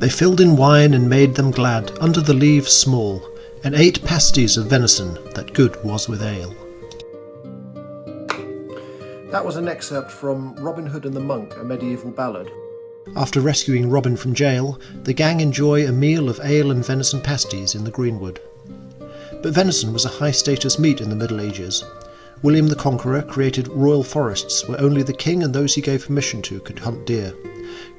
They filled in wine and made them glad, under the leaves small, and ate pasties of venison, that good was with ale. That was an excerpt from Robin Hood and the Monk, a medieval ballad. After rescuing Robin from jail, the gang enjoy a meal of ale and venison pasties in the greenwood. But venison was a high-status meat in the Middle Ages. William the Conqueror created royal forests where only the king and those he gave permission to could hunt deer.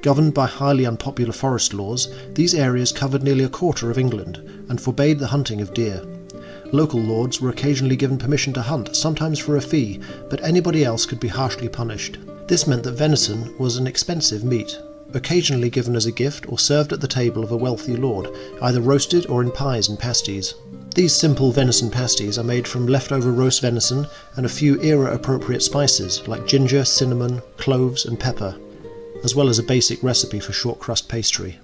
Governed by highly unpopular forest laws, these areas covered nearly a quarter of England and forbade the hunting of deer. Local lords were occasionally given permission to hunt, sometimes for a fee, but anybody else could be harshly punished. This meant that venison was an expensive meat, occasionally given as a gift or served at the table of a wealthy lord, either roasted or in pies and pasties. These simple venison pasties are made from leftover roast venison and a few era-appropriate spices like ginger, cinnamon, cloves and pepper, as well as a basic recipe for short crust pastry.